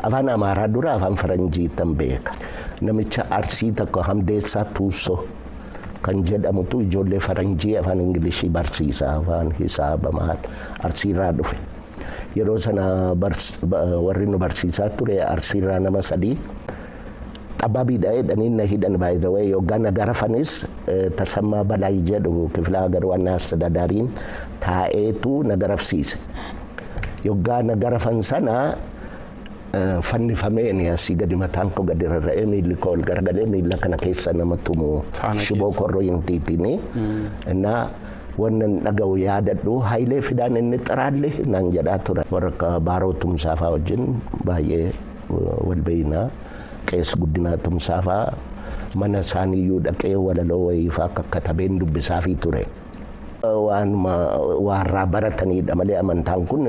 afaan Amaaraa dura afaan Faranjiitan beeka. Namicha Arsii tokko Hamdeessaa Tuussoo kan jedhamutu ijoollee Faranjii afaan Ingilishii barsiisa, afaan hisaaba maal Arsiirraa dhufe. Yeroo sana warri nu barsiisaa ture Arsiirraa nama 3 qababiidha jedhanii na hidhan by the way. Yoggaan nagarafanis Tasammaa Balaayi jedhu kifla hagar waannaa astadaadaariin taa'eetu nagarafsiise. Yoggaa nagarafan sana fannifameen asii gadi mataan koo gadi rarra'ee miilli koo ol garagalee miilla kana keessa nama tumu shiboo korroyintiitini. Innaa wannan dhaga'u yaadadhu Hayilee Fidaan inni xiraallee naan jedhaa ture. Warra Baaroo Tumsaafaa wajjin baay'ee wal beeynaa. Qees Guddinaa Tumsaafaa mana isaaniiyyuu dhaqee walaloo wayiifaa katabeen dubbisaafii ture. Waarraa baratanidha malee amantaan kun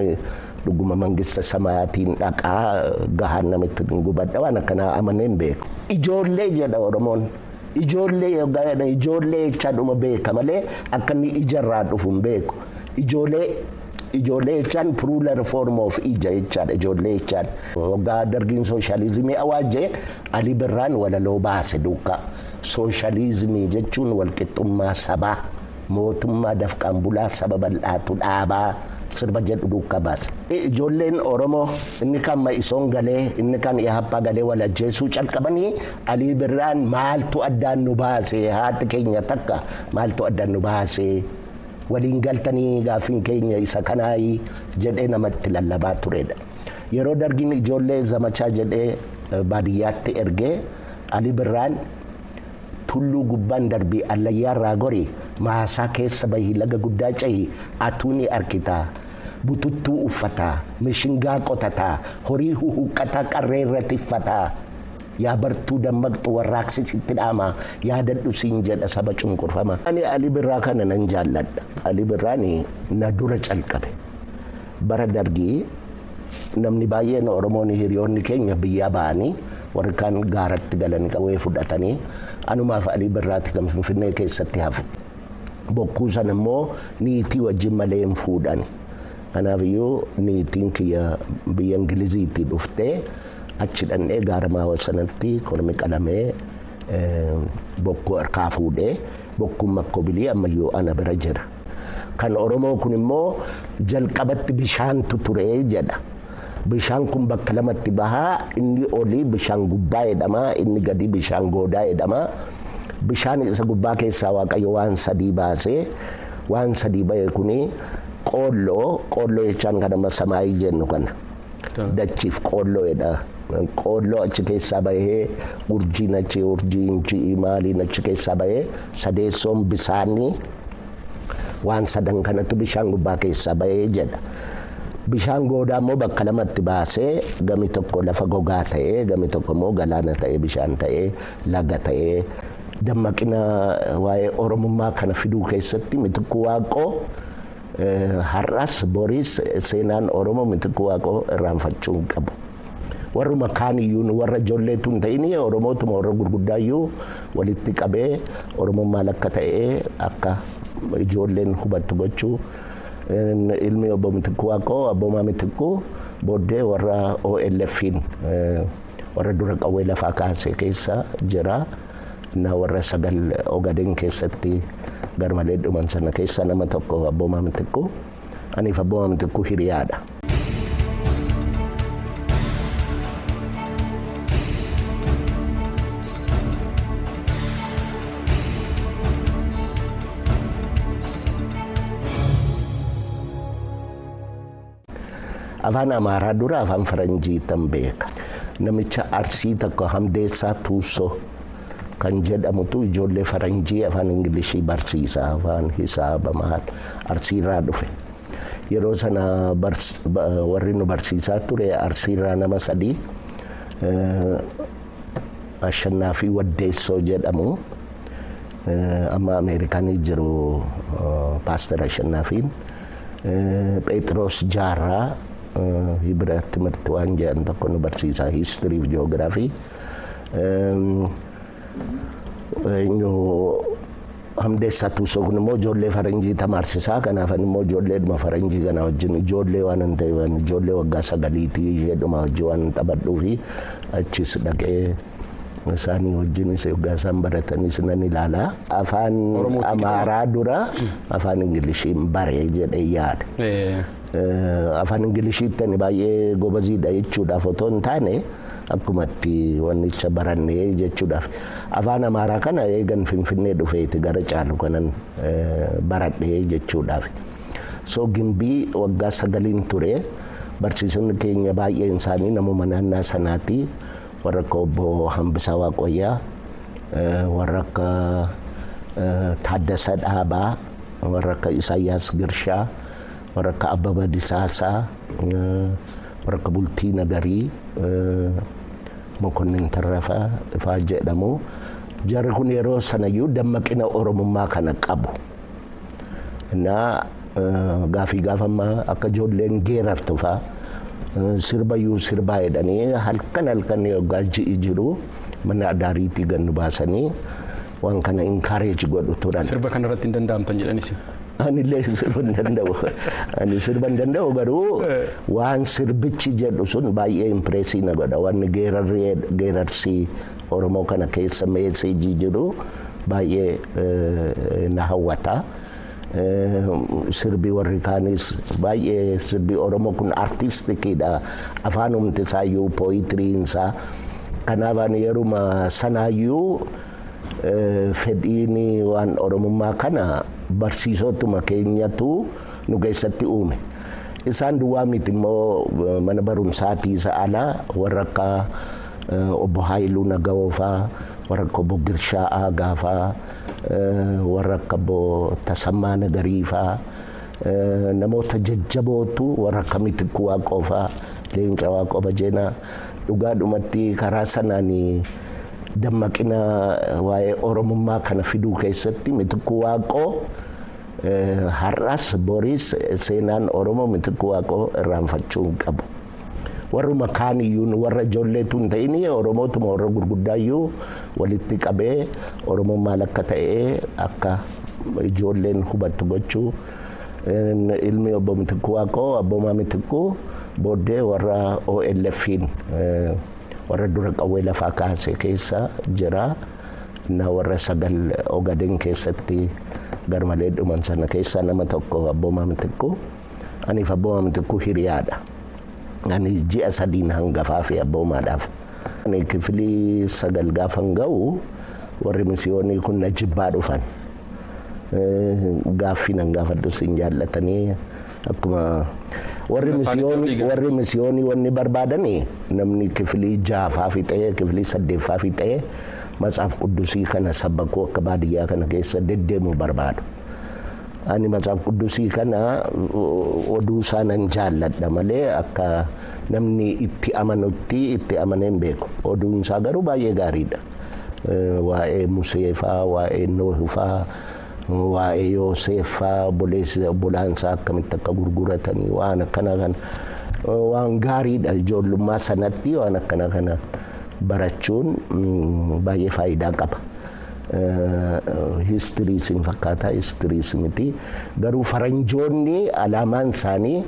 dhuguma mangista samaatiin dhaqaa gahaan namitti gubadha waan akkanaa amaneen beeku. Ijoollee jedha Oromoon. Ijoollee jechaadhuma beeka malee akka inni ijarraa dhufu hin beeku. Ijoollee jechaan plural form of ija jechaadha. Ijoollee jechaan waggaa dargiin sooshaalizimii awaajee Ali Birraan walaloo baase duukaa. Sooshaalizimii jechuun walqixxummaa sabaa, mootummaa dafqaan bulaa saba bal'aatu dhaabaa sirba jedhu duukaa baase. Ijoolleen Oromoo inni kan Ma'isoon galee inni kan Ihappaa galee wal ajjeesuu calqabanii Ali Birraan maaltu addaan nu baase, haati keenya takka maaltu addaan nu baase, waliin galtanii gaaffiin keenya isa kanaayi jedhee namatti lallabaa turedha. Yeroo dargiin ijoollee zamachaa jedhee baadiyyaatti ergee Ali Birraan tulluu gubbaan darbii allayyaarraa gorii maasaa keessa bahii laga guddaa cehi atuuni arkitaa, bututtuu uffataa, mishingaa qotataa, horii huhuqqataa qarree irra tiffataa, yaa bartuu dammaqxu warraaqsisitti dhaama yaadadhu siin jedha saba cunqurfama. Ani Ali Birraa kana nan jaalladha. Ali Birraan na dura calqabe. Bara dargii namni baay'een Oromoon hiriyoonni keenya biyyaa ba'anii warri kaan gaaratti galanii qawwee fudhatanii anumaaf Ali Birraatti kan Finfinnee keessatti hafe. Bokkuu sana immoo niitii wajjin malee hin fuudhani. Kanaafiyyuu niitiin kiyya biyya Ingiliziitti dhuftee achi dhannee gaaramaa sanatti kormi qalamee bokkuu harkaa fuudhee bokkuun makkobilii ammayyuu ana bira jira. Kan Oromoo kun immoo jalqabatti bishaantu ture jedha. Bishaan kun bakka lamatti bahaa, inni olii bishaan gubbaa jedhama, inni gadi bishaan goodaa jedhama. Bishaan isa gubbaa keessaa Waaqayyo waan 3 baasee, waan 3 bahe kuni qoolloo jechaan kan amma samaayii jennu kana. Dachiif qoolloo jedha. Qoolloo achi keessaa bahee urjiin achi urjiin maaliin achi keessaa bahee sadeessoon bisaanii waan 3 kanatu bishaan gubbaa keessaa bahee jedha. Bishaan goodaa immoo bakka lamatti baasee gami tokko lafa gogaa ta'ee gami tokko immoo galaana ta'ee bishaan ta'ee laga ta'ee dammaqina waa'ee Oromummaa kana fiduu keessatti Mitikkuu Waaqoo har'as Boris seenaan Oromoo Mitikkuu Waaqoo irraanfachuu hin qabu. Warruma kaaniyyuu warra ijoolleetu hin ta'in Oromootuma warra gurguddaayyuu walitti qabee Oromummaa akka ta'ee akka ijoolleen hubattu gochuu. Ilmi obbo Mitikkuu Waaqoo abboomaa Mitikkuu booddee warra OLF'n warra dura qawwee lafaa kaasee keessa jira. Na warra 9 Ogaden keessatti garmalee dhuman sana keessa nama tokko abboomaa Mitikkuu. Aniif abboomaa Mitikkuu hiriyaadha. Afaan Amaaraa dura afaan Faranjiitan beeka. Namicha Arsii tokko Hamdeessaa Tuussoo kan jedhamutu ijoollee Faranjii afaan Ingilishii barsiisa, afaan hisaaba maal Arsiirraa dhufe. Yeroo sana warri nu barsiisaa ture Arsiirraa nama 3 Ashannaafii Waddeessoo jedhamu. Amma Ameerikaanii jiru Paaster Ashannaafiin. Phexros Jaarraa Hibra timirti waan jedhan tokko nu barsiisa history of geography. hamdeessatu kun immoo ijoollee faranjii tamaarsisaa kanaaf immoo ijoolleedhuma faranjii kana wajjin ijoollee waan hin ta'eef ijoollee waggaa 9 jedhuma wajjin waan taphadduu fi achis dhaqee isaanii wajjinis waggaa isaan baratanis nan ilaala. Afaan Amaaraa dura afaan Ingiliishiin baree jedhee yaada. Afaan Ingiliishiitti ani baay'ee gobaziidha jechuudhaaf otoo hin taane akkumatti wannicha barannee jechuudhaaf. Afaan Amaaraa kana eegan Finfinnee dhufeeti gara caalu kanan baradhee jechuudhaaf. So gimbii waggaa 9 ture barsiisonni keenya baay'een isaanii namuma naannaa sanaati. Warra akka obbo Hambisaa Waaqoyyaa, warra akka Taaddasaa Dhaabaa, warra akka Isaayyaas Girshaa, warra akka Abbabaa Disaasaa, warra akka Bultii Nagarii, Mokonnin Tarrafaa fa'aa jedhamu. Jarri kun yeroo sanayyuu dammaqina Oromummaa kana qabu. Gaafii gaafammaa akka ijoolleen geerartu fa'aa. Sirbayyuu sirbaa jedhanii halkan yoggaa ji'i jiru mana adaariitti gannu baasanii waan kana encourage godhu turan. Sirba kanarratti hin danda'amtan jedhanis. Anillee sirba hin danda'u. Ani sirba hin danda'u garuu waan sirbichi jedhu sun baay'ee impressii na godha. Waan geerarsi Oromoo kana keessa meeseejii jiru baay'ee na hawwata. Sirbi warri kaanis baay'ee sirbi Oromoo kun artistikiidha. Afaanumti isaayyuu pooyitiriinsaa. Kanaaf ani yeruma sanaayyuu fedhiin waan Oromummaa kana barsiisotuma keenyatu nu keessatti uume. Isaan duwwaa miti immoo mana barumsaatii isa alaa warra akka obbo Haayiluu Nagawoofaa, warra akka obbo Girshaa Aagaafaa, warra akka obbo Tasammaa Nagariifaa, namoota jajjabootu warra akka Mitikuu Waaqoofaa, Leenca Waaqoo Bajeenaa dhugaadhumatti karaa sanaan dammaqina waa'ee Oromummaa kana fiduu keessatti Mitikuu Waaqoo har'as boris seenaan Oromoo Mitikuu Waaqoo irraanfachuu hin qabu. Warruma kaaniyyuu warra ijoolleetu hin ta'in Oromootuma warra gurguddaayyuu walitti qabee Oromoon maal akka ta'e akka ijoolleen hubattu gochuu. Ilmi obbo Mitikuu Waaqoo abboomaa Mitikuu booddee warra OLF'n warra dura qawwee lafaa kaase keessa jira. Warra 9 Ogaden keessatti garmalee dhuman sana keessaa nama tokko abboomaa Mitikuu. Aniif abboomaa Mitikuu hiriyaadha. Ani ji'a 3 hangafaa fi abboomaadhaaf. Ani kifilii 9 gaafan ga'u warri misiyoonii kun na jibbaa dhufan. Gaaffii nan gaafadhu sin jaallatanii akkuma warri misiyoonii wanni barbaadanii namni kifilii 6 fixee kifilii 8 fixee Matsaaf Quddusii kana sabbakuu akka baadiyyaa kana keessa deddeemuu barbaadu. Ani Matsaaf Quddusii kana oduu isaanan jaalladha malee akka namni itti amanutti itti amaneen beeku. Oduun isaa garuu baay'ee gaariidha. Waa'ee Musee fa'aa, waa'ee Noohi fa'aa, waa'ee Yoosef fa'aa, obboleessaa akkamitti akka gurguratanii waan akkana kan waan gaariidha. Ijoollummaa sanatti waan akkana kana barachuun baay'ee faayidaa qaba. Historiis hin fakkaata, historiis miti. Garuu faranjoonni alaamaan isaanii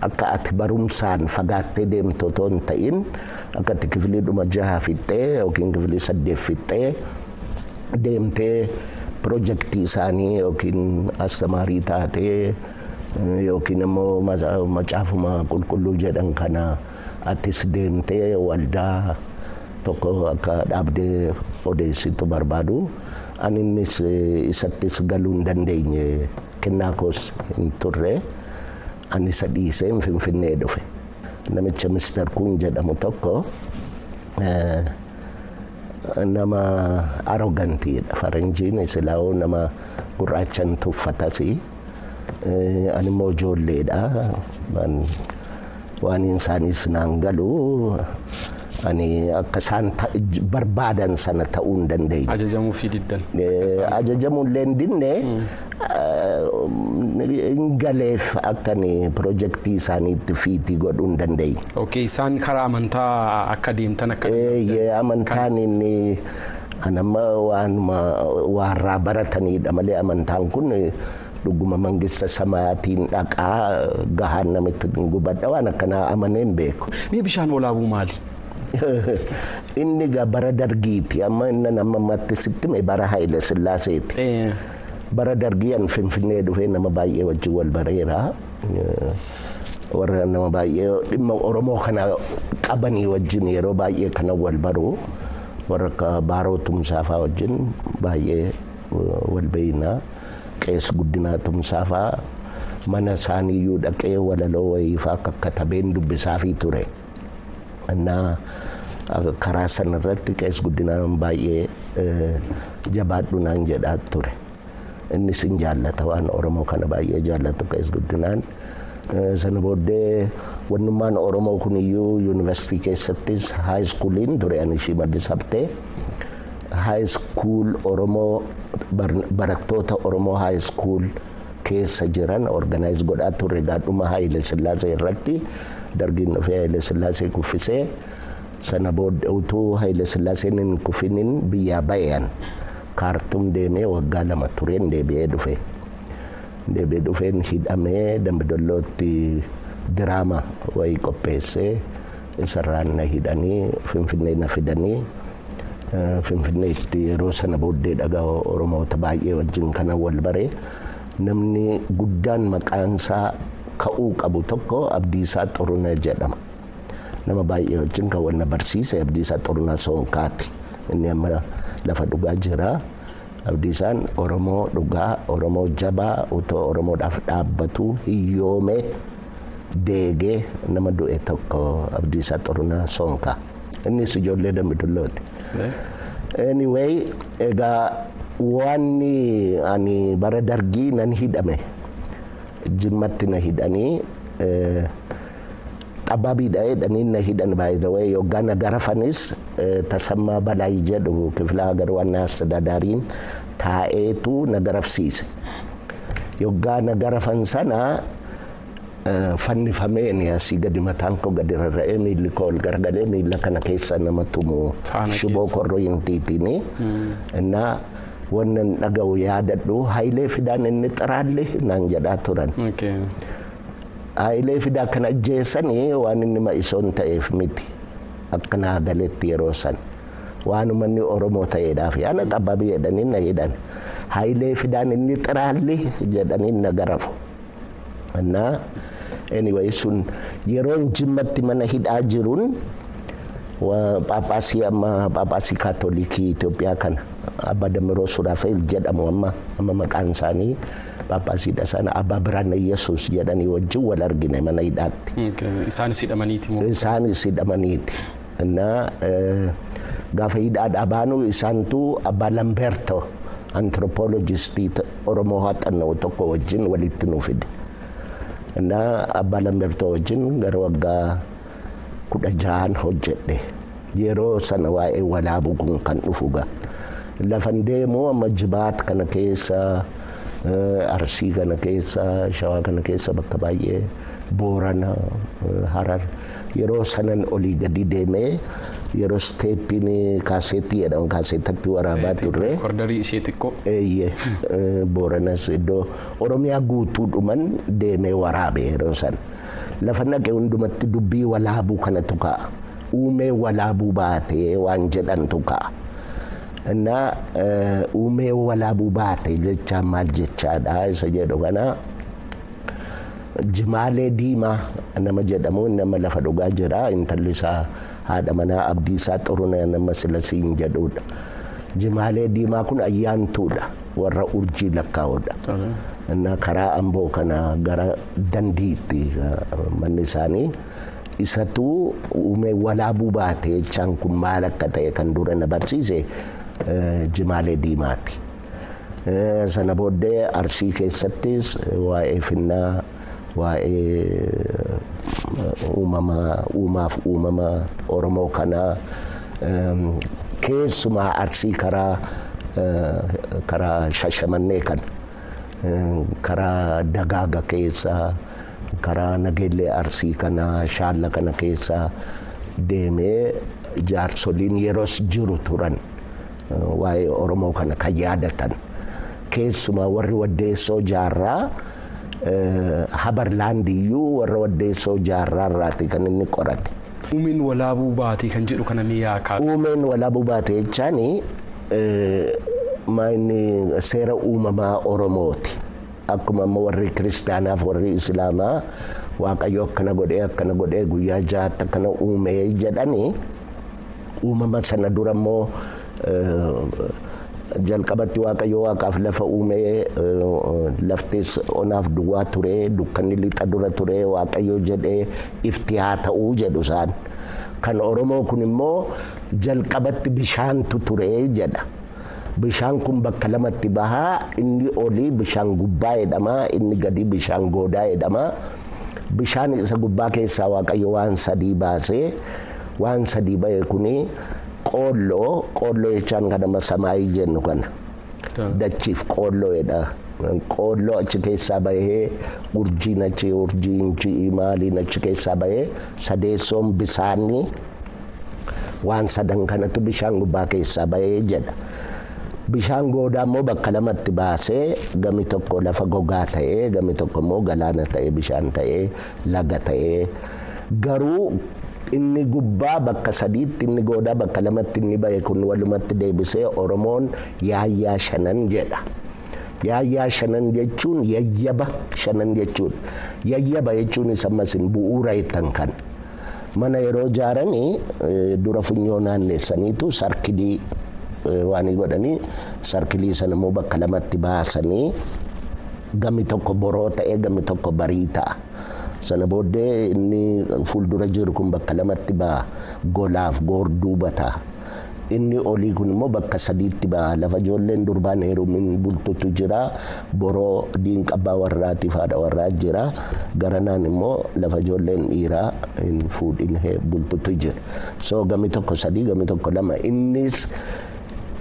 akka ati barumsaan fagaattee deemtu otoo hin ta'in akka ati kifilii 6 fixxee yookiin kifilii 8 fixxee deemtee piroojeektii isaanii yookiin astamaarii taatee yookiin immoo macaafuma qulqulluu jedhan kana atis deemtee waldaa tokko akka dhaabdee odeessitu barbaadu. Ani innis isattis galuu hin dandeenye kennaa koos hin turre. Ani isa dhiisee Finfinnee dhufe. Namicha Mr. Kun jedhamu tokko nama arrogantiidha. Faranjiin Islaa'oo nama gurraachan tuffatasi. Ani immoo ijoolleedha. Waan isaaniis naan galu. Ani akka isaan barbaadan sana ta'uu hin dandeenye. Ajajamuu fi diddan. Ajajamuu illee hin dinne hin galeef akkani piroojeektii isaaniitti fiitii godhuu hin dandeenye. Isaan karaa amantaa akka deemtan akka. Amantaan inni Anamma warraa baratanidha malee amantaan kun dhuguma mangista samaatiin dhaqaa gahaan namitti gubadha waan akkanaa amanee hin beeku. Mee bishaan walaabuu maali? Inni bara dargiiti amma inni nama mattisitti bara Haile Sillaaseeti. Bara dargiyan Finfinnee dhufee nama baay'ee wajjin wal bareera. Warra nama baay'ee dhimma Oromoo kana qabanii wajjin yeroo baay'ee kana wal baru. Warra Baaroo Tumsaafaa wajjin baay'ee wal beeyna. Qees Guddinaa Tumsaafaa mana isaaniiyyuu dhaqee walaloo wayiifaa akka katabeen dubbisaafii ture. Karaa sanarratti Qees Guddinaan baay'ee jabaadhu naan jedhaa ture. Innis hin jaallata waan Oromoo kana baay'ee jaallatu Qees Guddinaan. Sana booddee wannummaan Oromoo kuniyyuu yuunivarsiitii keessattis haayiskuuliin ture ani ishii maddisabtee. Haayiskuul Oromoo barattoota Oromoo haayiskuul keessa jiran organize godhaa turre daadhuma Haile Sillaasee irratti dargiin dhufee Haile Sillaasee kuffisee. Sana booddee utuu Haile Sillaaseen hin kuffinin biyyaa ba'een Kaartum deemee waggaa 2 tureen deebi'ee dhufe. Deebi'ee dhufeen hidhamee Dambidollootti diraama wayii qopheessee isarraan na hidhanii Finfinnee na fidanii. Finfinneetti yeroo sana booddee dhagaa Oromoota baay'ee wajjin kana wal bare. Namni guddaan maqaansaa ka'uu qabu tokko Abdiisaa Xurunee jedhama. Nama baay'ee wajjin kan wal barsiise Abdiisaa Xurunaa Soonkaati. Inni amma lafa dhugaa jira. Abdiisaan Oromoo dhugaa, Oromoo jabaa, utoo Oromoodhaaf dhaabbatu hiyyoomee deegee nama du'e tokko Abdiisaa Xurunaa Soonkaa. Innis ijoollee Dambidollooti. Anyway, egaa wanni ani bara dargii nan hidhame. Jimmatti na hidhanii xabaabiidha jedhanii na hidhan by the way yoggaa na garafanis Tasammaa Balaayi jedhu kifla hagar waannaa astadaadaariin taa'eetu na garafsiise. Yoggaa na garafan sana fannifameen asii gadi mataan koo gadi rarra'ee miilli koo ol garagalee miilla kana keessa nama tumu shiboo korroyintiitini. Innaa wannan dhaga'u yaadadhu Hayilee Fidaan inni xiraallee naan jedhaa turan. Hayilee Fidaa kana ajjeessanii waan inni ma'isoon ta'eef miti akkanaa galetti yeroo san waanuma inni Oromoo ta'eedhaaf ana xabaabii jedhanii na hidhan. Hayilee Fidaan inni xiraallee jedhanii na garafu. Anyway sun yeroon Jimmatti mana hidhaa jiruun Phaaphaasii Kaatoolikii Itoophiyaa kana Abbaa Damiroo Suraafeel jedhamu amma maqaan isaanii Phaaphaasiidha sana Abbaa Biraana Yesuus jedhanii wajjin wal argine mana hidhaatti. Isaanis hidhamaniiti moo? Isaanis hidhamaniiti. Gaafa hidhaadhaa baanu isaantu Abbaa Lamberto anthropologistii Oromoo haxanna'u tokko wajjin walitti nu fide. Abbaa Lamberto wajjin gara waggaa 16 hojjedhe. Yeroo sana waa'ee walaabuu kun kan dhufuga. Lafan deemu amma Jibaat kana keessa, Arsii kana keessa, Shawaa kana keessa bakka baay'ee Boorana, Harar. Yeroo sanan olii gadi deemee yeroo steeppiin kaaseetii jedhamu kaaseetatti waraabaa turre. Kordarii ishee xiqqoo. Booranas iddoo Oromiyaa guutuudhuman deemee waraabe yeroo san. Lafa naqe hundumatti dubbii walaabuu kanatu ka'a. Uumee walaabuu baatee waan jedhantu ka'a. Uumee walaabuu baate jechaan maal jechaadha isa jedhu kana. Jimaalee Diimaa nama jedhamu nama lafa dhugaa jira. Intalli isaa haadha manaa Abdiisaa Xurunee nama Silasiin jedhudha. Jimaalee Diimaa kun ayyaantuudha warra urjii lakkaa'udha. Karaa Amboo kana gara Dandiitti manni isaanii. Isatu uumee walaabuu baate jechaan kun maal akka ta'e kan dura na barsiise Jimaalee Diimaati. Sana booddee Arsii keessattis waa'ee Finnaa, waa'ee uumaaf uumama Oromoo kanaa keessumaa Arsii karaa Shashamannee kan karaa Dagaaga keessa karaa Nageellee Arsii kana Shaalla kana keessa deemee jaarsoliin yeroos jiru turan waa'ee Oromoo kana kan yaadatan. Keessumaa warri Waddeessoo Jaarraa Habarlaandiyyuu warra Waddeessoo Jaarraa irraati kan inni qorate. Uumeen walaabuu baatee kan jedhu kana mee yaakaas. Uumeen walaabuu baatee jechaani inni seera uumamaa Oromooti. Akkuma amma warri Kiristaanaaf warri Islaamaa Waaqayyo akkana godhee guyyaa jahaatti akkana uumee jedhanii uumama sana dura immoo jalqabatti Waaqayyo Waaqaaf lafa uumee laftis onaaf duwwaa ture dukkanni lixa dura ture Waaqayyo jedhee ifti haa ta'uu jedhu isaan. Kan Oromoo kun immoo jalqabatti bishaantu ture jedha. Bishaan kun bakka lamatti bahaa inni olii bishaan gubbaa jedhama inni gadi bishaan goodaa jedhama. Bishaan isa gubbaa keessaa Waaqayyo waan sadii baasee waan sadii bahe kuni qoolloo jechaan kan amma samaayii jennu kana dachiif qoolloo jedha. Qoolloo achi keessaa bahee urjiin ji'i maaliin achi keessaa bahee sadeessoon bisaanii waan sadan kanatu bishaan gubbaa keessaa bahee jedha. Bishaan goodaa immoo bakka lamatti baasee gami tokko lafa gogaa ta'ee gami tokko immoo galaana ta'ee bishaan ta'ee laga ta'ee garuu inni gubbaa bakka sadiitti inni goodaa bakka lamatti inni bahe kun walumatti deebisee Oromoon yaayyaa shanan jedha. Yaayyaa shanan jechuun yayyaba shanan jechuun yayyaba jechuun ammas bu'uura jettan kan mana yeroo ijaaranii dura funyoo naanneessaniitu sarkilii waan godhanii sarkilii sana immoo bakka lamatti baasanii gami tokko boroo ta'ee gami tokko barii ta'a. Sana booddee inni fuuldura jiru kun bakka lamatti ba'a golaaf goorduuba ta'a. Inni olii kun immoo bakka sadiitti ba'a. Lafa ijoolleen durbaan heerumin bultutu jira. Boroo diinqabbaa warraatiif haadha warraa jira. Garanaan immoo lafa ijoolleen dhiiraa hin fuudhin bultutu jira. So gami tokko sadii gami tokko lama. Innis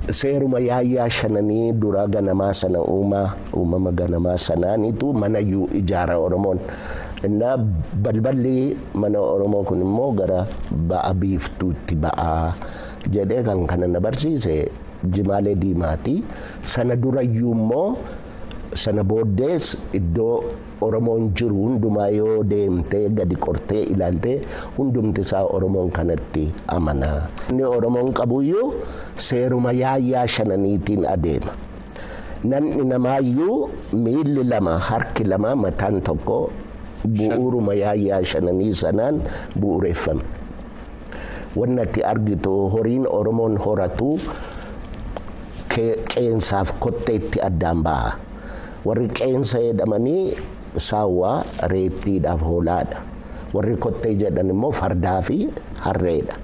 seeruma yaayyaa shananii dura ganamaa sana uumama ganamaa sanaanitu mana ijaara Oromoon. Innaa balballi mana Oromoo kun immoo gara ba'a biiftuutti ba'a jedhee kan kana na barsiise Jimaalee Diimaati. Sana durayyuu immoo sana booddees iddoo Oromoon jiru hundumaa yoo deemtee gadi qortee ilaaltee hundumti isaa Oromoon kanatti amanaa. Inni Oromoon qabuyyuu seeruma yaayyaa shananiitiin adeema. Namni namaayyuu miilli lama harki lama mataan tokko bu'uuruma yaayyaa shananii sanaan bu'uureeffame. Wanni ati argitu horiin Oromoon horatu qeensaaf kotteetti addaan ba'a. Warri qeensa jedhamanii saawwa reettiidhaaf hoolaadha. Warri kottee jedhan immoo fardaa fi harreedha.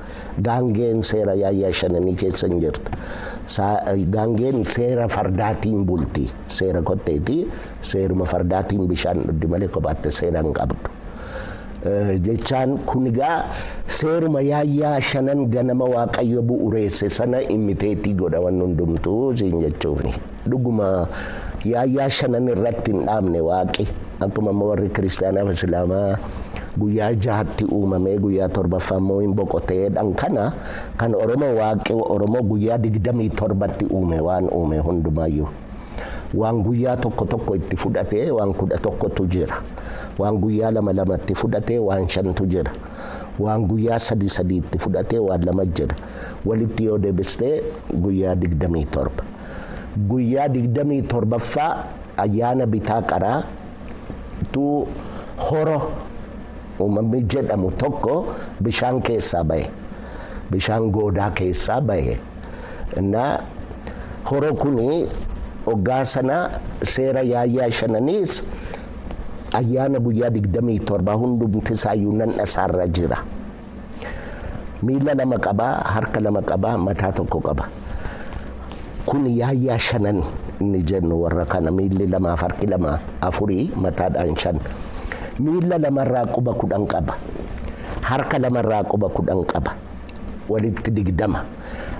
Gaangeen seera yaayyaa shananii keessa hin jirtu. Gaangeen seera fardaatiin bulti. Seera kotteeti seeruma fardaatiin bishaan dhugdi malee kophaatti seera hin qabdu. Jechaan kun egaa seeruma yaayyaa shanan ganama Waaqayyo bu'uureesse sana imiteetii godha waan hundumtuu siin jechuufni. Dhuguma yaayyaa shanan irratti hin dhaabne Waaqi akkuma warri Kiristaanaaf Islaamaa guyyaa jahatti uumamee guyyaa torbaffaa immoo hin boqoteedhaan kana kan Oromoo guyyaa 27tti uume waan uume hundumaayyuu. Waan guyyaa tokko itti fudhatee waan 11tu jira. Waan guyyaa 2 fudhatee waan 5tu jira. Waan guyyaa 3 itti fudhatee waan 2 jira. Walitti yoo deebistee guyyaa 27. Guyyaa 27ffaa ayyaana bitaa qaraa tu horo uumamni jedhamu tokko bishaan keessaa bahe. Bishaan goodaa keessaa bahe. Innaa horo kuni hoggaa sana seera yaayyaa shananiis ayyaana guyyaa 27 hundumti isaayyuu nan dhasaarra jira. Miila 2 qaba, harka 2 qaba, mataa tokko qaba. Kun yaayyaa shanan inni jennu warra kana miilli 2 harki 2 4 mataadhaan 5. Miila 2 quba 10 qaba. Harka 2 quba 10 qaba. Walitti 20.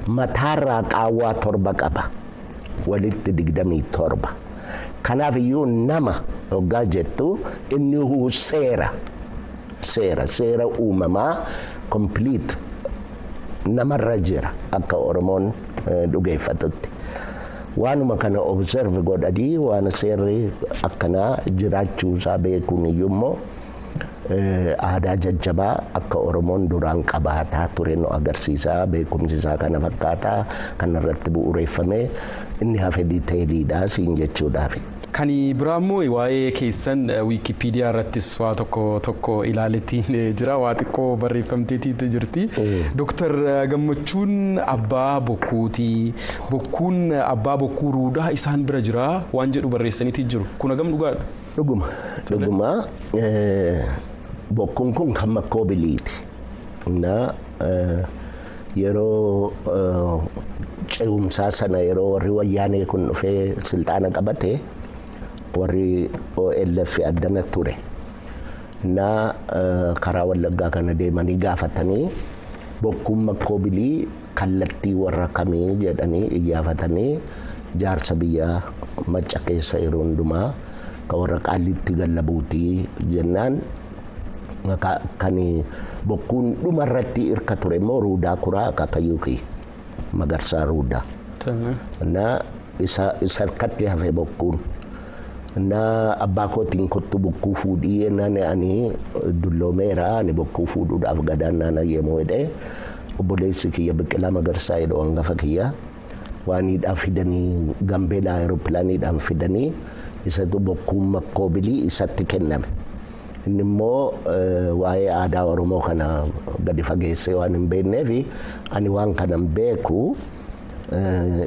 Mataarraa qaawwaa 7 qaba. Walitti 27. Kanaaf iyyuu nama hoggaa jettu inni seera uumamaa complete namarra jira akka Oromoon dhugeeffatutti. Waanuma kana observe godhanii waan seerri akkanaa jiraachuusaa beekuun iyyuu aadaa jajjabaa akka Oromoon duraan qabaataa ture nu agarsiisaa beekumsi isaa kana fakkaataa kanarratti bu'uureffamee inni hafe diiteeliidhaa siin jechuudhaafi. Kan biraa immoo waa'ee keessan Wikipedia irrattis waa tokko ilaaleetiin jira waa xiqqoo barreeffamteetii jirti. Dr. Gammachuun abbaa bokkuuti. Bokkuun abbaa bokkuu ruudaa isaan bira jira waan jedhu barreessaniitii jiru. Kun hagam dhugaadha? Dhuguma. Bokkuun kun kan makkoobiliiti. Yeroo ce'umsaa sana yeroo warri wayyaanee kun dhufee silxaana qabate warri OLF addana ture. Karaa Wallaggaa kana deemanii gaafatanii bokkuun makkoobilii kallattii warra kamii jedhanii iyyafatanii jaarsa biyyaa Macca keessa yeroo hundumaa kan warra Qaalitti Gallabuutii jennaan kan bokkuun dhumarratti irka ture immoo Ruudaa Kuraa Akaakayyuuki Magarsaa Ruudaa. Isa harkatti hafe bokkuun. Abbaa kootiin kottu bokkuu fuudhii jennaan ani dulloomeera ani bokkuu fuudhuudhaaf gadaan naan ayyamoo jedhee obboleessi kiyya Biqilaa Magarsaa jedhu hangafa kiyya waaniidhaan fidanii Gambeelaa aeropilaaniidhaan fidanii isatu bokkuun makkoobilii isatti kenname. Inni immoo waa'ee aadaa Oromoo kana gadi fageessee waan hin beekneef ani waan kana hin beeku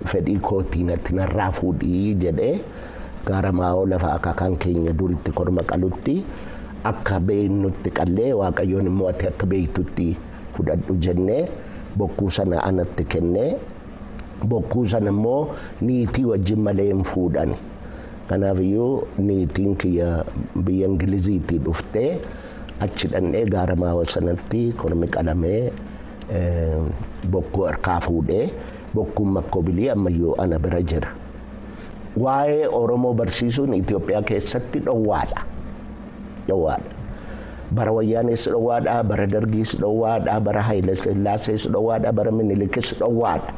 fedhii kootiin atti narraa fuudhii jedhee gara maa'oo lafa akaakaan keenya duritti korma qalutti akka beeknutti qallee Waaqayyoon immoo ati akka beektutti fudhadhu jennee bokkuu sana anatti kennee bokkuu sana immoo niitii wajjin malee hin fuudhani. Kanaaf iyyuu niitiin kiyya biyya Ingiliziitii dhuftee achi dhannee gara maa'oo sanatti kormi qalamee bokkuu harkaa fuudhee bokkuun makkoobilii ammayyuu ana bira jira. Waa'ee Oromoo barsiisuun Itoophiyaa keessatti dhowwaadha. Bara Wayyaanees dhowwaadha, bara Dargiis dhowwaadha, bara Haile Sillaasees dhowwaadha, bara Minilikis dhowwaadha.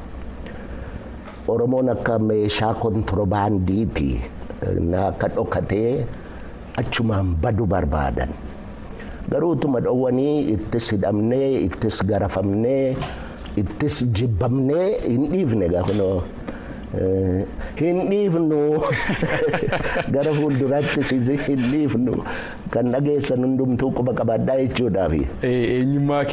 Oromoon akka meeshaa kontiroobaandiiti akka dhokatee achumaan badu barbaadan. Garuu utuma dhowwanii ittis hidhamnee, ittis garafamnee, ittis jibbamnee hin dhiifne gaafa hin dhiifnu gara fuulduraattis hin dhiifnu kan dhageessan hundumtuu quba qabaadhaa jechuudhaaf. Eenyummaa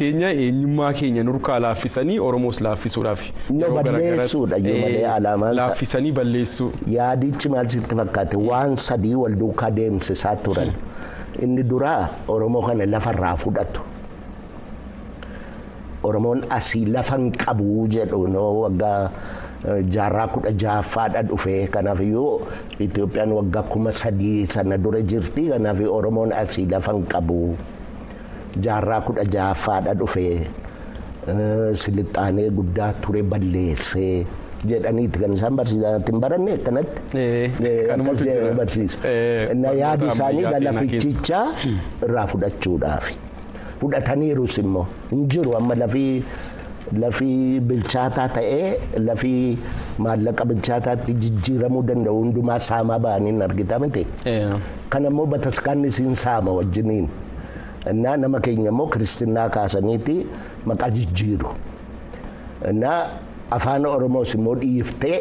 keenya nurkaa laaffisanii Oromoos laaffisuudhaaf. Balleessuudha yoo malee alaamaan laaffisanii balleessuu. Yaadichi maal sitti fakkaate waan sadii wal duukaa deemsisaa turan. Inni duraa Oromoo kana lafarraa fudhatu. Oromoon asii lafan qabu jedhu waggaa jaarraa 16ffaadha dhufee kanaaf iyyuu Itoophiyaan waggaa 3,000 sana dura jirti kanaaf Oromoon asii lafan qabu jaarraa 16ffaadha dhufee silixaanee guddaa ture balleessee jedhaniiti kan isaan barsiisanitti hin baranne akkanatti barsiisu. Yaadi isaanii lafichichaa irraa fudhachuudhaaf fudhataniirus immoo hin jiru amma lafii bilchaataa ta'ee lafii maallaqa bilchaataatti jijjiiramuu danda'u hundumaa saamaa ba'anii argita miti. Kana immoo bataskaanni siin saama wajjiniin. Nama keenya immoo Kiristinnaa kaasaniiti maqaa jijjiiru. Afaan Oromoos immoo dhiiftee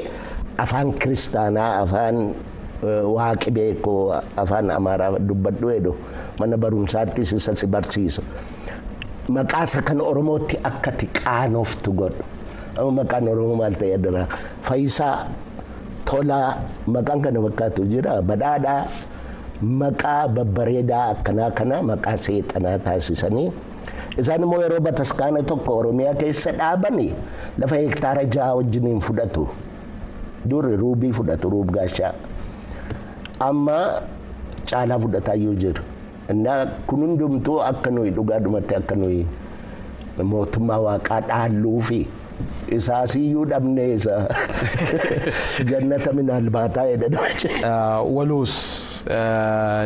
afaan Kiristaanaa afaan waaqi beekoo afaan Amaaraa dubbadhu jedhu mana barumsaattis isa si barsiisu. Maqaasa kan Oromootti akka qaanoftu godhu. Maqaan Oromoo maal ta'e adara Faayisaa Tolaa maqaan kana fakkaatu jira badhaadhaa maqaa babbareedaa akkanaa kana maqaa seexanaa taasisanii isaan immoo yeroo bataskaana tokko Oromiyaa keessa dhaabanii lafa hektaara 6 wajjiniin fudhatu. Duri ruubii fudhatu ruub gaashaa amma caalaa fudhataayyuu jiru. Kun hundumtuu akka nuyi dhugaadhumatti akka nuyi mootummaa waaqaa dhaalluu fi isaasiyyuu dhabnee isa jannata minal baataa jedhama. Waloos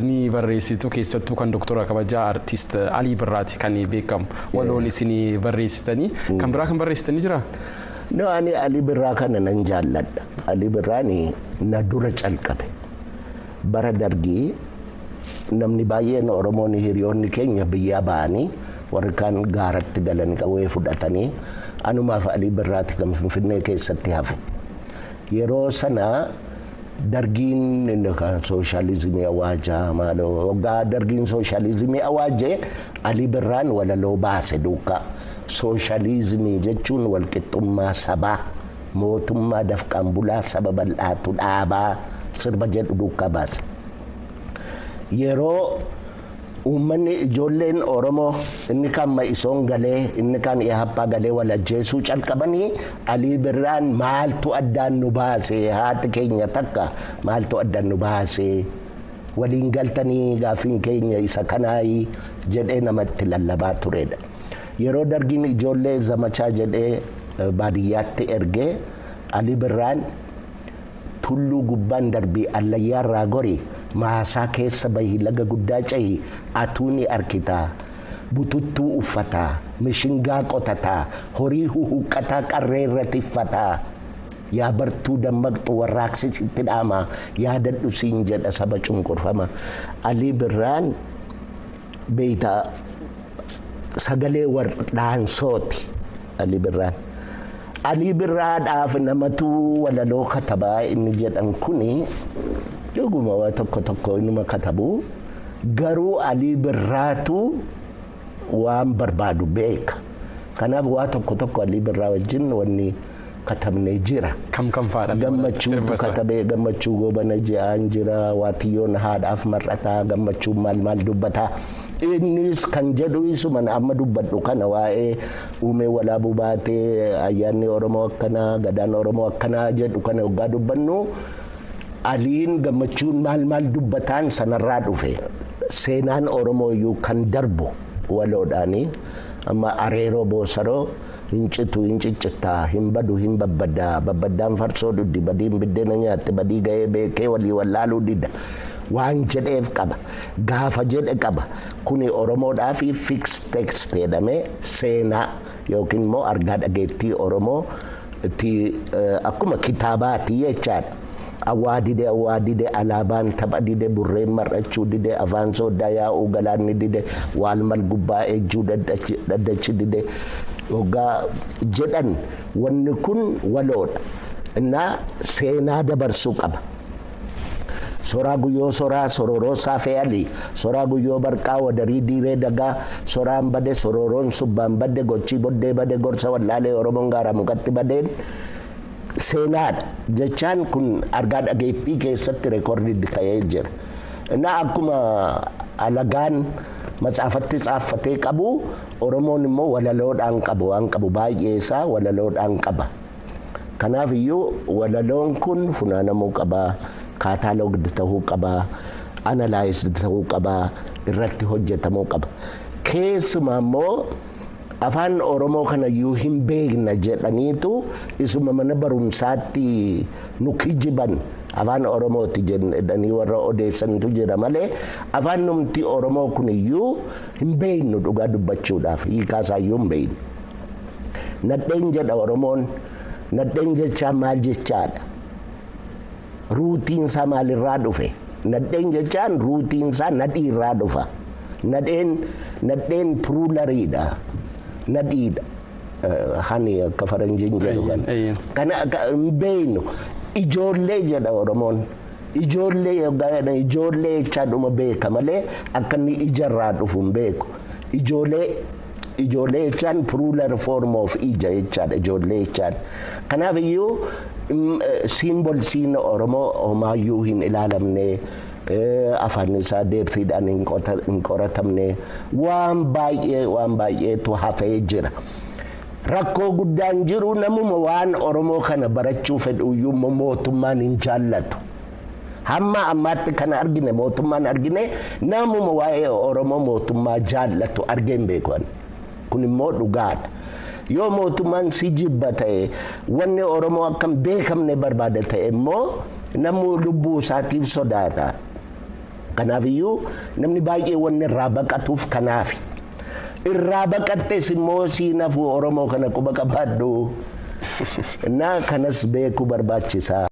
ni barreessitu keessattuu kan doktora kabajaa artiist Alii Birraati kan beekamu. Waloon isin barreessitanii kan biraa kan barreessitanii jira? No, ani Ali Birraa kana nan jaalladha. Ali Birraani na dura calqabe. Bara dargii namni baay'een Oromoon hiriyoonni keenya biyyaa ba'anii warri kaan gaaratti galan qawwee fudhatanii anumaaf Ali Birraati kan Finfinnee keessatti hafe. Yeroo sana dargiin sooshaalizimii awaajaa maaloo waggaa dargiin sooshaalizimii awaajee Ali Birraan walaloo baase duukaa. Sooshaalizimii jechuun walqixxummaa sabaa mootummaa dafqaan bulaa saba bal'aatu dhaabaa sirba jedhu duukaa baase. Yeroo uummanni ijoolleen Oromoo inni kaan Ma'isoon galee inni kaan Ihappaa galee wal ajjeesuu calqabanii Ali Birraan maaltu addaan nu baase haati keenya takka maaltu addaan nu baase waliin galtanii gaaffiin keenya isa kanaayi jedhee namatti lallabaa turedha. Yeroo dargiin ijoollee zamachaa jedhee baadiyyaatti ergee Ali Birraan tulluu gubbaan darbii allayyaarraa gori maasaa keessa bahii laga guddaa cehi atuuni arkitaa bututtuu uffataa mishingaa qotataa horii huhuqqataa qarree irra tiffataa yaa bartuu dammaqxu warraaqsisitti dhaamaa yaadadhu siin jedha saba cunqurfama. Ali Birraan beeytaa sagalee wardhaansooti Ali Birraan. Ali Birraadhaaf namatu walaloo katabaa inni jedhan kuni dhuguma waa tokko inuma katabu garuu Ali Birraatu waan barbaadu beeka. Kanaaf waa tokko Ali Birraa wajjin wanni katabnee jira. Kam faadha? Gammachuu katabee gammachuu goobana ji'aan jira waatiyyoon haadhaaf mar'ataa gammachuu maal dubbataa. Innis kan jedhu isuma amma dubbadhu kana waa'ee uumee walaabuu baatee ayyaanni Oromoo akkana gadaan Oromoo akkana jedhu kana waggaa dubbannu Aliin gammachuun maal dubbataan sanarraa dhufe. Seenaan Oromoo iyyuu kan darbu waloodhaanii amma areeroo boosaroo hincitu hinciccitaa hin badu hin babbaddaan farsoo duddi badiin biddeena nyaatte badii ga'ee beekee walii wallaaluu dida. Waan jedheef qaba gaafa jedhe qaba kuni Oromoodhaa fi fix text jedhamee seenaa yookiin immoo argaa dhageettii Oromoo akkuma kitaabaati jechaadha. Awwaadide alaabaan tapha dide burreen mar'achuu dide afaan sooddaa yaa'uu galaanni dide waalmal gubbaa ejjuu daddachi dide waggaa jedhan wanni kun waloodha. Innaa seenaa dabarsuu qaba. Soraa guyyoo soraa sororoo saafee alii soraa guyyoo barqaa wadarii diiree dagaa soraan bade sororoon subbaan badde gochii boddee bade gorsa wallaalee Oromoon gaara mukatti badeen seenaadha jechaan kun argaa dhageettii keessatti reekoordiitti ka'ee jira. Innaa akkuma alagaan matsaafatti xaaffatee qabu Oromoon immoo walaloodhaan qabu waan qabu baay'ee isaa walaloodhaan qaba. Kanaaf iyyuu walaloon kun funaanamuu qaba. Kaataaloogd ta'uu qaba, analaayiisd ta'uu qaba, irratti hojjetamuu qaba. Keessumaa immoo afaan Oromoo kana iyyuu hin beekna jedhaniitu isuma mana barumsaatti nu kijiban afaan Oromooti jedhanii warra odeessantu jira malee afaan numti Oromoo kun iyyuu hin beeknu dhugaa dubbachuudhaaf hiikaasaa iyyuu hin beeknu. Nadheen jedha Oromoon nadheen jechaa maal jechaadha? Ruutiinsaa maalirraa dhufe? Nadheen jechaan ruutiinsaa nadhiirraa dhufa. Nadheen pruulariidha. Nadhiidha. Hani akka faranjiin jedhu kana hin beeknu. Ijoollee jedha Oromoon. Ijoollee jechaadhuma beeka malee akka inni ijarraa dhufu hin beeku. Ijoollee jechaan plural form of ija jechaadha ijoollee jechaan. Kanaaf iyyuu simbolsiin Oromoo homaayyuu hin ilaalamne afaan isaa deebsiidhaan hin qoratamne waan baay'eetu hafee jira. Rakkoo guddaan jiru namuma waan Oromoo kana barachuu fedhuyyuu mootummaan hin jaallatu. Hamma ammaatti kana argine mootummaan argine namuma waa'ee Oromoo mootummaa jaallatu argeen beekan. Kun immoo dhugaadha. Yoo mootummaan si jibba ta'e wanni Oromoo akkam beekamne barbaada ta'e immoo namni lubbuu isaatiif sodaata. Kanaaf iyyuu namni baay'ee wanni irraa baqatuuf kanaaf. Irraa baqattes immoo siinafu Oromoo kana quba qabaadhu እና ከነስ beekuu barbaachisaa